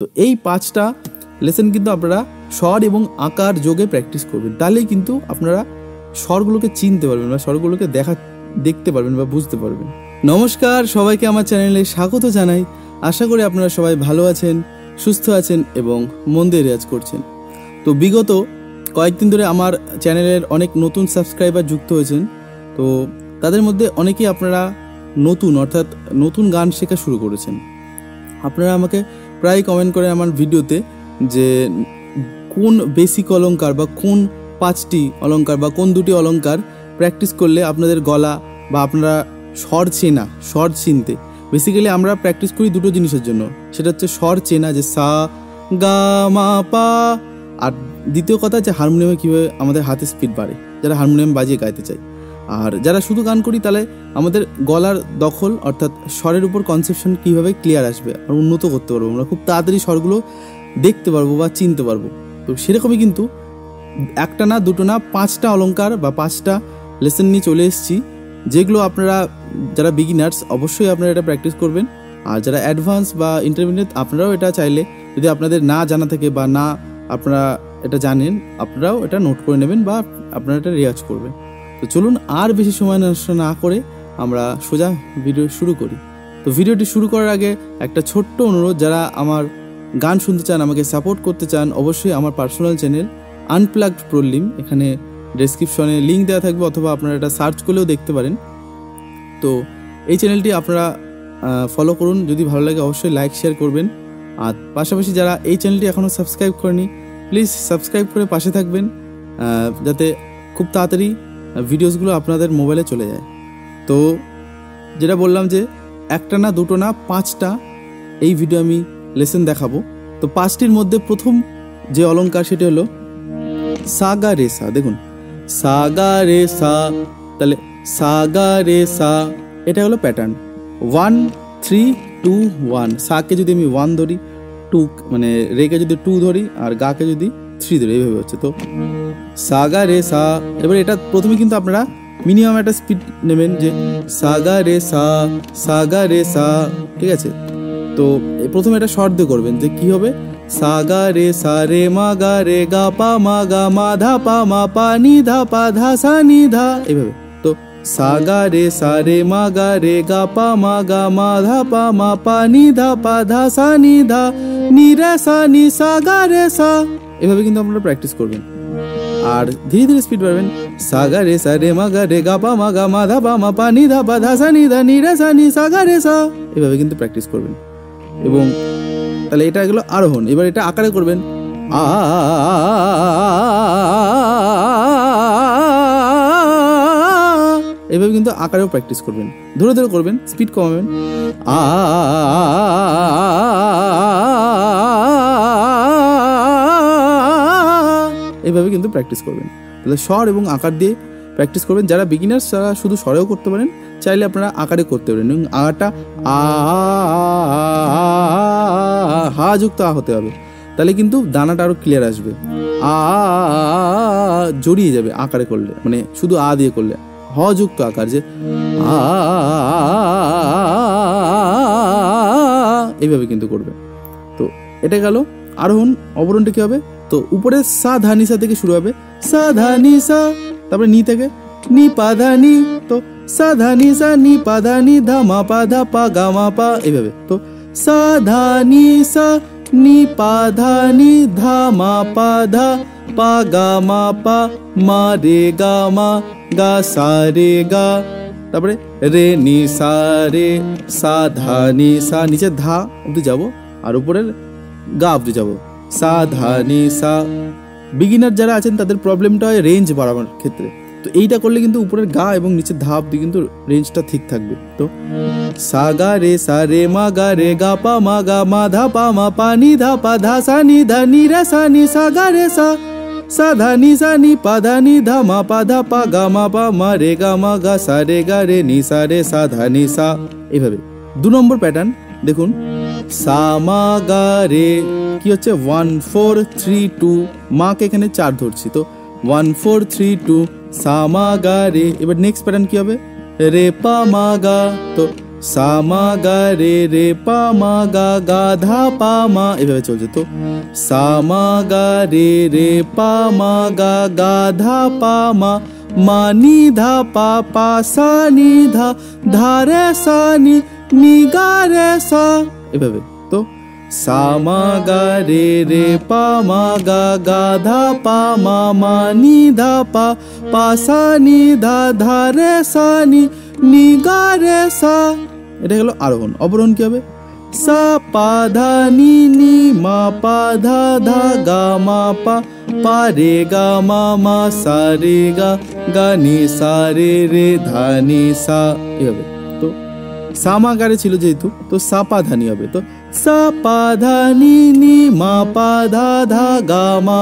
তো এই 5টা লেসন কিন্তু আপনারা স্বর এবং আকার যোগে প্র্যাকটিস করবেন, তাহলেই কিন্তু আপনারা স্বরগুলোকে চিনতে পারবেন বা স্বরগুলোকে দেখতে পারবেন বা বুঝতে পারবেন। নমস্কার, সবাইকে আমার চ্যানেলে স্বাগত জানাই। আশা করি আপনারা সবাই ভালো আছেন, সুস্থ আছেন এবং মন দিয়ে রেয়াজ করছেন। তো বিগত কয়েকদিন ধরে আমার চ্যানেলের অনেক নতুন সাবস্ক্রাইবার যুক্ত হয়েছেন। তো তাদের মধ্যে অনেকেই আপনারা অর্থাৎ নতুন গান শেখা শুরু করেছেন। আপনারা আমাকে প্রায় কমেন্ট করেন আমার ভিডিওতে যে কোন বেসিক অলঙ্কার বা কোন 5টি অলঙ্কার বা কোন 2টি অলঙ্কার প্র্যাকটিস করলে আপনাদের গলা বা আপনারা স্বর চিনতে। বেসিক্যালি আমরা প্র্যাকটিস করি দুটো জিনিসের জন্য, সেটা হচ্ছে স্বর চেনা, যে সা গা মা পা, আর দ্বিতীয় কথা হচ্ছে হারমোনিয়ামে কীভাবে আমাদের হাতে স্পিড বাড়ে, যারা হারমোনিয়াম বাজিয়ে গাইতে চাই। আর যারা শুধু গান করি তাহলে আমাদের গলার দখল অর্থাৎ স্বরের উপর কনসেপশন কীভাবে ক্লিয়ার আসবে আর উন্নত করতে পারবো, আমরা খুব তাড়াতাড়ি স্বরগুলো দেখতে পারবো বা চিনতে পারবো। তো সেরকমই কিন্তু একটা না দুটো না 5টা অলঙ্কার বা 5টা লেসন নিয়ে চলে এসেছি, যেগুলো আপনারা যারা বিগিনার্স অবশ্যই আপনারা এটা প্র্যাকটিস করবেন। আর যারা অ্যাডভান্স বা ইন্টারমিডিয়েট আপনারাও এটা চাইলে, যদি আপনাদের না জানা থাকে বা না আপনারা এটা জানেন, আপনারাও এটা নোট করে নেবেন বা আপনারা এটা রেয়াজ করবেন। তো চলুন আর বেশি সময় নষ্ট না করে আমরা সোজা ভিডিও শুরু করি। তো ভিডিওটি শুরু করার আগে একটা ছোট্ট অনুরোধ, যারা আমার গান শুনতে চান, আমাকে সাপোর্ট করতে চান, অবশ্যই আমার পার্সোনাল চ্যানেল আনপ্লাগড প্রলিম, এখানে ডেসক্রিপশনে লিঙ্ক দেওয়া থাকবে, অথবা আপনারা এটা সার্চ করলেও দেখতে পারেন। তো এই চ্যানেলটি আপনারা ফলো করুন, যদি ভালো লাগে অবশ্যই লাইক শেয়ার করবেন। আর পাশাপাশি যারা এই চ্যানেলটি এখনও সাবস্ক্রাইব করেনি, প্লিজ সাবস্ক্রাইব করে পাশে থাকবেন, যাতে খুব তাড়াতাড়ি ভিডিওসগুলো আপনাদের মোবাইলে চলে যায়। তো যেটা বললাম যে একটা না দুটো না 5টা এই ভিডিও আমি লেসন দেখাবো। তো 5টির মধ্যে প্রথম যে অলঙ্কার সেটা হলো সা গা রে সা। দেখুন সা গা রে সা, তাহলে সা গা রে সা, এটা হলো প্যাটার্ন 1 3 2 1। সাকে যদি আমি 1 ধরি, 2 মানে রেকে যদি 2 ধরি, আর গাকে যদি 3 ধরি, এইভাবে হচ্ছে। তো সা গা রে সা। এবার এটা প্রথমে কিন্তু আপনারা মিনিমাম একটা স্পিড নেবেন, যে সা গা রে সা, সা গা রে সা, ঠিক আছে। তো প্রথমে এটা শর্ট দিয়ে করবেন, যে কি হবে সা গা রে সা রে মা গা রে গা পা মা গা মা ধা পা মা পা নি ধা পা ধা সা নি ধা, এইভাবে। তো সা গা রে সা রে মা গা রে গা পা মা গা মা ধা পা মা পা নি ধা পা ধা সা নি ধা নি রে সা নি সা গা রে সা, এভাবে কিন্তু আপনারা প্র্যাকটিস করবেন। আর ধীরে ধীরে স্পিড বাড়বেন, সা গা রে সা রে মা গা রে গা পা মা গা মা ধা পা মা পা নি ধা পা ধা সা নি ধা নি রে সা নি সা গা রে সা, এভাবে কিন্তু প্র্যাকটিস করবেন। এবং তাহলে এটা গেল আরোহণ। এবার এটা আকারে করবেন, আ এভাবে কিন্তু আকারেও প্র্যাকটিস করবেন, ধরে ধরে করবেন, স্পিড কমাবেন। এভাবে কিন্তু প্র্যাকটিস করবেন। তাহলে স্বর এবং আকার দিয়ে প্র্যাকটিস করবেন। যারা বিগিনার্স তারা শুধু স্বরেও করতে পারেন, চাইলে আপনারা আকারে করতে পারেন। এবং আটা হা যুক্ত আ হতে হবে, তাহলে কিন্তু দানাটা আরো ক্লিয়ার আসবে। জড়িয়ে যাবে আকারে করলে, মানে শুধু আ দিয়ে করলে। হ যুক্ত আকার, যে এইভাবে কিন্তু করবে। তো এটা গেল আরোহণ। অবরোহণটা কি হবে? তো উপরে সা ধা নি সা থেকে শুরু হবে, সা ধা নি সা, তারপরে নি থেকে নি পা ধা নি, তো সা ধা নি সা নি পা ধা নি ধা মা পা ধা পা গা মা পা, এইভাবে। তো সা ধা নি সা নি পা ধা নি ধা মা পা ধা পা গা মা পা মা রে গা মা গা সা রে গা, তারপরে রে নি সা রে সা ধা নি সা, নিচে ধা অবধি যাবো আর উপরের গা অবধি যাবো, সা ধা নি সা। বিগিনার যারা আছেন তাদের প্রবলেমটা হয় রেঞ্জ বাড়ানোর ক্ষেত্রে। তো এইটা করলে কিন্তু উপরের গা এবং নিচের ধা অবধি কিন্তু রেঞ্জটা ঠিক থাকবে। তো সা গা রে সা রে মা গা রে গা পা মা গা মা ধা পা মা পা নি ধা পা ধা সা নি ধা নি রে সা নি সা গা রে সা, সা ধা নি সা নি পা ধা নি ধা মা পা ধা পা গা মা পা মা রে গা মা গা সা রে গা রে নি সা রে সা ধা নি সা, এইভাবে। 2 নম্বর প্যাটার্ন দেখুন, সা মা গা রে কি হচ্ছে 1 4 3 2, মাকে এখানে 4 ধরছি, তো 1 4 3 2 সা মা গা রে। এবার নেক্সট প্যাটার্ন কি হবে, রে পা মা গা, তো সা মা গা পা গা ধা পা মা, এভাবে চলছে। তো সা মা গা পা গা ধা পা মা নি ধা পা সা নি ধা রে সা নি গা রে সা, এভাবে। তো সা মা গা পা গা ধা পা মা নি ধা পা সা নি ধা রে সা নি গা রে সা। এটা গেল আরোহণ। অবরোহণ কি হবে? সা পা ধা নি মা পা ধা গা মা পা রে গা মা সা রে গা নি সা রে ধা নি সা, এভাবে। তো সা মা গা রে ছিল যেহেতু, তো সা পা ধা নি হবে। তো সা পা ধা নি মা পা ধা গা মা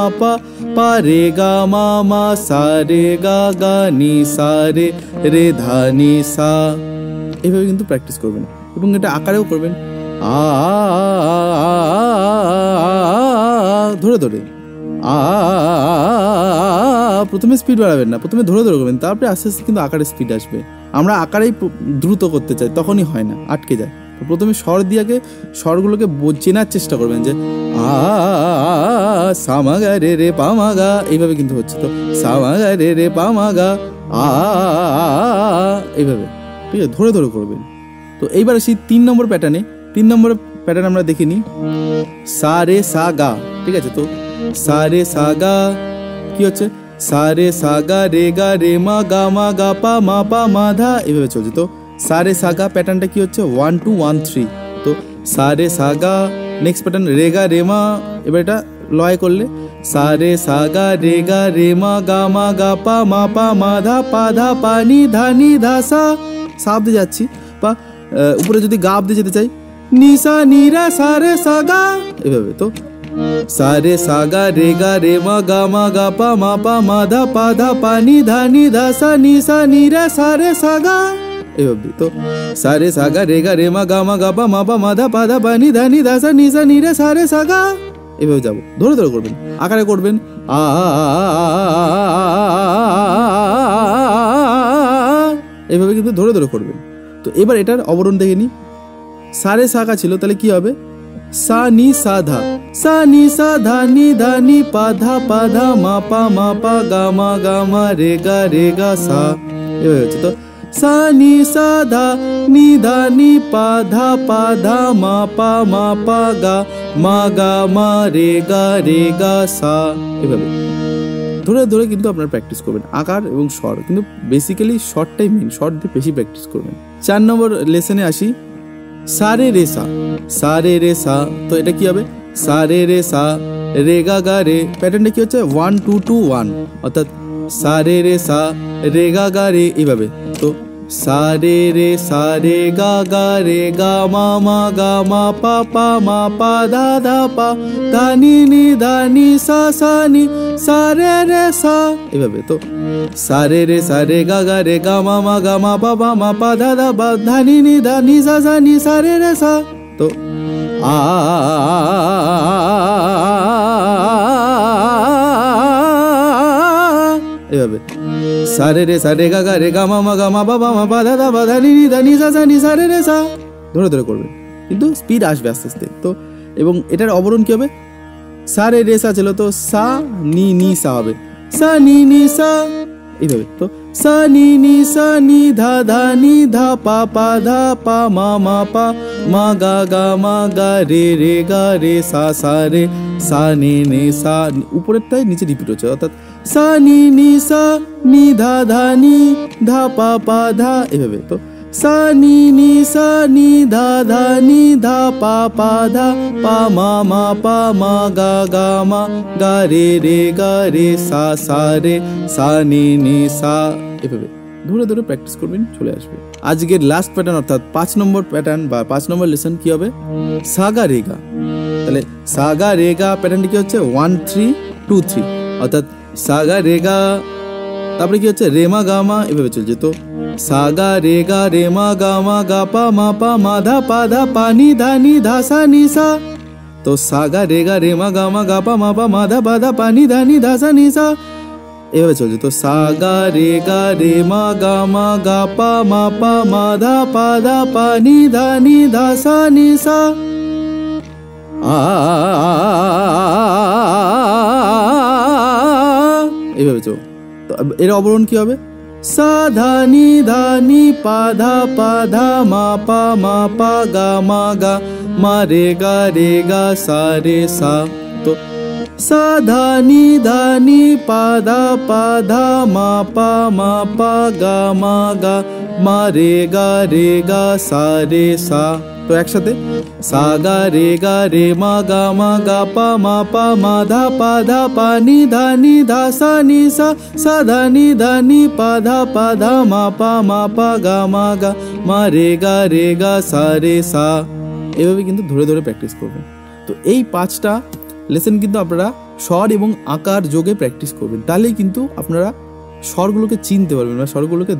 পা রে গা মা সা রে গা নি সা রে ধা নি সা। এভাবে কিন্তু প্র্যাকটিস করবেন এবং এটা আকারেও করবেন। ধরে ধরে প্রথমে স্পিড বাড়াবেন না, প্রথমে ধরে ধরে করবেন, তারপরে আস্তে আস্তে কিন্তু আকারে স্পিড আসবে। আমরা আকারেই দ্রুত করতে চাই, তখনই হয় না, আটকে যায়। তো প্রথমে স্বর দিয়ে স্বরগুলোকে চেনার চেষ্টা করবেন যে সা মা গা রে পা মা গা, এইভাবে কিন্তু হচ্ছে। তো সা মা গা রে পা মা গা এইভাবে, ঠিক আছে, ধরে ধরে করবেন। তো এইবার আসি 3 নম্বর প্যাটার্নে। 3 নম্বর প্যাটার্ন আমরা দেখে নিই। সা রে সা গা, ঠিক আছে। তো সা রে সা গা কি হচ্ছে? সা রে সা গা রে মা গা পা মা ধা, এভাবে চলছে। তো সা রে সা গা প্যাটার্নটা কি হচ্ছে? 1 2 1 3। তো সা রে সা গা, নেক্সট প্যাটার্ন রে মা। এবার এটা লয় করলে সা রে সা গা রে মা গা পা মা ধা পা নি ধা সা। সা অব্দি যাচ্ছি, বা উপরে যদি গা অব্দি যেতে চাই, নি সা নি রে সা রে সা গা, এভাবে। তো সা রে সা গা রে মা গা পা মা ধা পা নি ধা সা নি রে সা রে সা গা, এভাবে। তো সা রে সা গা রে মা গা পা মা ধা পা নি ধা সা নি রে সা রে সা গা, এভাবে যাবো। ধরে ধরে করবেন, আকারে করবেন। এভাবে কিন্তু ধরে ধরে করবেন। তো এবার এটার অবরোহণ দেখে নি। সা রে সা গা ছিল, তাহলে কি হবে? সা নি সা ধা নি ধা নি পা ধা মা পা গা মা রে গা সা, এভাবে হচ্ছে। তো সা নি সা ধা নি পা ধা মা পা গা মা রে গা সা, এভাবে ধরে ধরে কিন্তু আপনারা প্র্যাকটিস করবেন। আকার এবং স্বর কিন্তু বেসিক্যালি শর্টটাই মেন, শর্ট দিয়ে বেশি প্র্যাকটিস করবেন। 4 নম্বর লেসনে আসি। সা রে সা। তো এটা কি হবে? সা রে সা রে গা রে, প্যাটার্নটা কি হচ্ছে? 1 2 2 1, অর্থাৎ সা রে সা রে গা রে, এইভাবে। তো সা রে গা মা পা ধা পা নি সা নি সা রে সা, এভাবে। তো সা রে সা রে গা মা পা ধা নি সা নি সা রে সা। তো এভাবে সা রে গা মা পা ধা নি সা রে সা, ধরে ধরে করবেন, কিন্তু স্পিড আসবে আস্তে আস্তে। তো এবং এটার অবরোহণ কি হবে? সা রে সা ছিল, তো সা নি সা হবে, সা নি সা, এইভাবে। তো সা নি সা নি ধা পা ধা পা মা পা গা রে সা রে সা নি সা, উপরেরটাই নিচে রিপিট হচ্ছে, অর্থাৎ সা নি সা নি ধা পা ধা, এভাবে। তো সা নি সা নি ধা পা ধা পা মা গা রে সা রে সা নি সা, এভাবে ধরে ধরে প্র্যাকটিস করবেন, চলে আসবে। আজকের লাস্ট প্যাটার্ন অর্থাৎ 5 নম্বর প্যাটার্ন বা 5 নম্বর লেসন কি হবে? সা গা রে গা। তাহলে সা গা রে গা প্যাটার্নটি কি হচ্ছে? 1 3 2 3, অর্থাৎ সা গা রে গা, তারপরে কি হচ্ছে? রে মা গা মা, এভাবে চলছে। তো সা গা রে মা গা পা মা ধা পা নি ধা সা নি সা। তো সা গা রে মা গা পা মা ধা পা নি ধা সা নি সা, এভাবে চলছে। তো সা গা রে মা গা পা মা ধা পা নি ধা সা নি সা এইভাবে চল। তো এর অবরোহণ কি হবে? সা ধা নি পা ধা মা পা গা মা রে গা সা রে সা। তো সা ধা নি পা ধা মা পা গা মা রে গা সা রে সা। তো একসাথে সা গা রে মা গা পা মা ধা পা নি ধা সা নি সা সা ধা নি পা ধা মা পা গা মা রে গা সা রে সা। এভাবে কিন্তু ধরে ধরে প্র্যাকটিস করবেন। তো এই 5টা লেসন কিন্তু আপনারা স্বর এবং আকার যোগে প্র্যাকটিস করবেন, তাহলেই কিন্তু আপনারা স্বরগুলোকে চিনতে পারবেন বা স্বরগুলোকে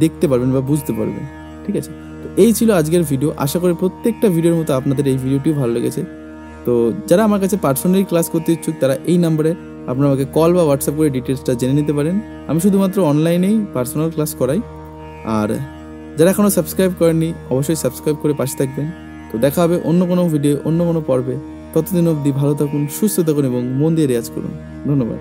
দেখতে পারবেন বা বুঝতে পারবেন। ঠিক আছে, তো এই ছিল আজকের ভিডিও। আশা করি প্রত্যেকটা ভিডিওর মতো আপনাদের এই ভিডিওটিও ভালো লেগেছে। তো যারা আমার কাছে পার্সোনালি ক্লাস করতে ইচ্ছুক তারা এই নাম্বারে আপনারা আমাকে কল বা হোয়াটসঅ্যাপ করে ডিটেলসটা জেনে নিতে পারেন। আমি শুধুমাত্র অনলাইনেই পার্সোনাল ক্লাস করাই। আর যারা এখনও সাবস্ক্রাইব করেননি অবশ্যই সাবস্ক্রাইব করে পাশে থাকবেন। তো দেখা হবে অন্য কোনো ভিডিও, অন্য কোনো পর্বে। ততদিন অবধি ভালো থাকুন, সুস্থ থাকুন এবং মন দিয়ে রেয়াজ করুন। ধন্যবাদ।